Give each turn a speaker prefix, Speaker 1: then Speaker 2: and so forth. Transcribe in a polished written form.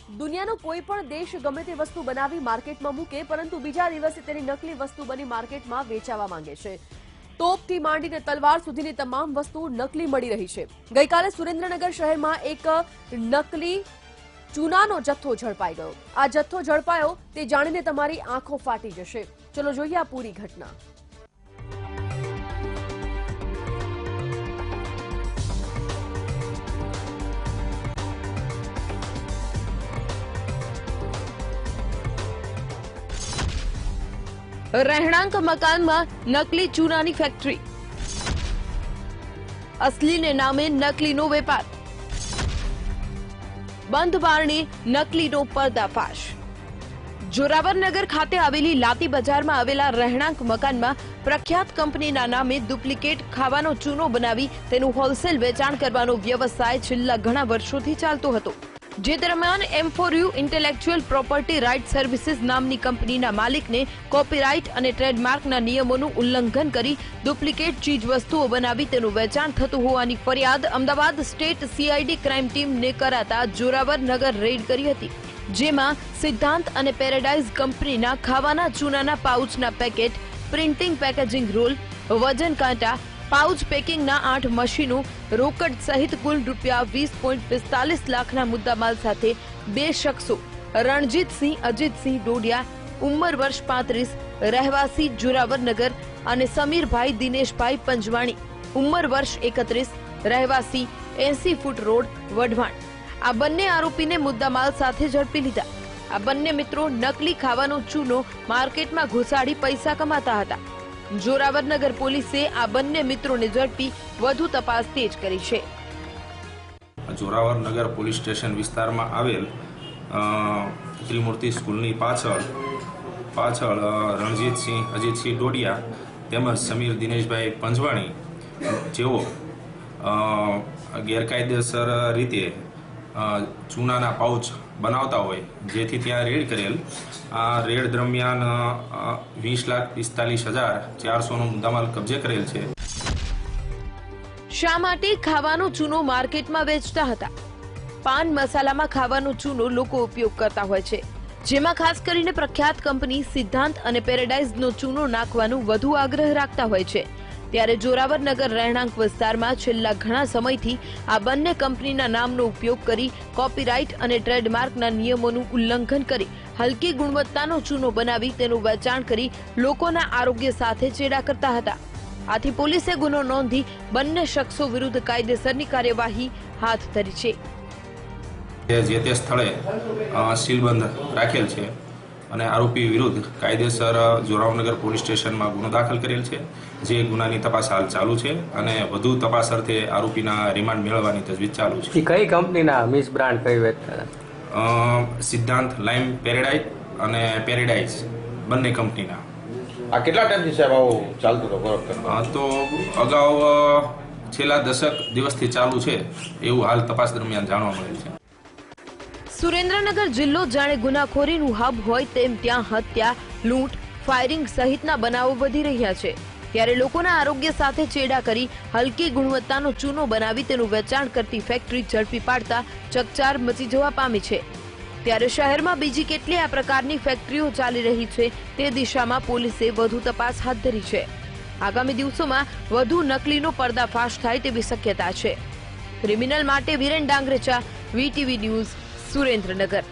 Speaker 1: દુનિયાનો કોઈ પણ દેશ ગમે તે વસ્તુ બનાવી માર્કેટમાં મૂકે, પરંતુ બીજા દિવસે તેની નકલી વસ્તુ બની માર્કેટમાં વેચાવા માંગે છે। તોપથી માંડીને તલવાર સુધીની તમામ વસ્તુ નકલી મળી રહી છે। ગઈકાલે સુરેન્દ્રનગર શહેરમાં એક નકલી ચૂનાનો જથ્થો ઝડપાઈ ગયો। આ જથ્થો ઝડપાયો તે જાણીને તમારી આંખો ફાટી જશે। ચલો જોઈએ આ પૂરી ઘટના। રહેણાંક મકાનમાં નકલી ચૂનાની ફેક્ટરી, અસલીને નામે નકલીનો વેપાર, બંધ બારણે નકલીનો પર્દાફાશ। જોરાવરનગર ખાતે આવેલી લાતી બજારમાં આવેલા રહેણાંક મકાનમાં પ્રખ્યાત કંપનીના નામે ડુપ્લિકેટ ખાવાનો ચૂનો બનાવી તેનું હોલસેલ વેચાણ કરવાનો વ્યવસાય છેલ્લા ઘણા વર્ષોથી ચાલતો હતો। જે દરમિયાન M4U intellectual property right services નામની કંપનીના માલિકને કોપીરાઇટ અને ટ્રેડમાર્કના નિયમોનું ઉલ્લંઘન કરી ડુપ્લિકેટ ચીજવસ્તુઓ બનાવી તેનું વેચાણ થતું હોવાની ફરિયાદ અમદાવાદ સ્ટેટ CID ક્રાઇમ ટીમને કરાતા જોરાવરનગર રેડ કરી હતી, જેમાં સિદ્ધાંત અને પેરેડાઇઝ કંપનીના ખાવાના ચૂનાના પાઉચના પેકેટ, પ્રિન્ટિંગ પેકેજિંગ રોલ, વજન કાંટા, પાઉચ પેકિંગના 8 મશીનો, રોકડ સહિત કુલ ₹20.45 લાખના મુદ્દામાલ સાથે 2 શખ્સો રણજીતસિંહ અજીતસિંહ ડોડિયા, ઉંમર વર્ષ 35, રહેવાસી જોરાવરનગર, અને સમીરભાઈ દિનેશભાઈ પંજવાણી, ઉંમર વર્ષ 31, રહેવાસી 80 ફૂટ રોડ, વઢવાણ। આ બંને આરોપીને મુદ્દામાલ સાથે ઝડપી લીધા। આ બંને મિત્રો નકલી ખાવાનો ચૂનો માર્કેટમાં ઘુસાડી પૈસા કમાતા હતા। જોરાવરનગર પોલીસે આ બંને મિત્રોને ઝડપી વધુ તપાસ તેજ કરી છે।
Speaker 2: જોરાવરનગર પોલીસ સ્ટેશન વિસ્તારમાં આવેલ ત્રિમૂર્તિ સ્કૂલની પાછળ રણજીતસિંહ અજીતસિંહ ડોડિયા તેમજ સમીર દિનેશભાઈ પંજવાણી જેઓ ગેરકાયદેસર રીતે ચૂનાના પાઉચ બનાવતા હોય, જેથી ત્યાં રેડ કરેલ। આ રેડ દરમિયાન 20,45,400નો મુદ્દામાલ કબજે કરેલ છે।
Speaker 1: શા માટે ખાવાનો ચૂનો માર્કેટમાં વેચતા હતા? પાન મસાલામાં ખાવાનો ચૂનો લોકો ઉપયોગ કરતા હોય છે, જેમાં ખાસ કરીને પ્રખ્યાત કંપની સિદ્ધાંત અને પેરેડાઇઝનો ચૂનો નાખવાનો વધુ આગ્રહ રાખતા હોય છે। ત્યારે જોરાવરનગર રહેણાંક વિસ્તારમાં છેલ્લા ઘણા સમયથી આ બંને કંપનીના નામનો ઉપયોગ કરી કોપીરાઇટ અને ટ્રેડમાર્કના નિયમોનું ઉલ્લંઘન કરી હલકી ગુણવત્તાનો ચૂનો બનાવી તેનું વેચાણ કરી લોકોના આરોગ્ય સાથે ચેડા કરતા હતા। આથી પોલીસે ગુનો નોંધી બંને શખ્સો વિરુદ્ધ કાયદેસરની કાર્યવાહી હાથ ધરી છે।
Speaker 2: જે તે સ્થળે સીલબંધ રાખેલ છે અને આરોપી વિરુદ્ધ કાયદેસર જોરાવરનગર પોલીસ સ્ટેશનમાં ગુનો દાખલ કરેલ છે, જે ગુનાની તપાસ હાલ ચાલુ છે અને વધુ તપાસ અર્થે આરોપીના રિમાન્ડ મેળવવાની તજવીજ ચાલુ છે।
Speaker 3: કઈ કંપનીના મિસ બ્રાન્ડ કઈ વેચતા?
Speaker 2: સિદ્ધાંત લાઇમ પેરેડાઇઝ અને પેરેડાઇઝ બંને કંપનીના।
Speaker 4: આ કેટલા ટાઈમથી સાહેબ આવું ચાલતું હતું?
Speaker 2: તો અગાઉ છેલ્લા 10 દિવસથી ચાલુ છે એવું હાલ તપાસ દરમિયાન જાણવા મળેલ છે।
Speaker 1: સુરેન્દ્રનગર જિલ્લો જાણે ગુનાખોરીનું હબ હોય તેમ ત્યાં હત્યા, લૂંટ, ફાયરિંગ સહિતના બનાવો વધી રહ્યા છે। ત્યારે લોકોના આરોગ્ય સાથે ચેડા કરી હલકી ગુણવત્તાનો ચૂનો બનાવી તેનું વેચાણ કરતી ફેક્ટરી ઝડપી પાડતા ચકચાર મચી જવા પામી છે। ત્યારે શહેરમાં બીજી કેટલી આ પ્રકારની ફેક્ટરીઓ ચાલી રહી છે તે દિશામાં પોલીસે વધુ તપાસ હાથ ધરી છે। આગામી દિવસોમાં વધુ નકલીનો પર્દાફાશ થાય તેવી શક્યતા છે। ક્રિમિનલ માટે વિરેન ડાંગરેચા, VTV ન્યૂઝ, સુરેન્દ્રનગર।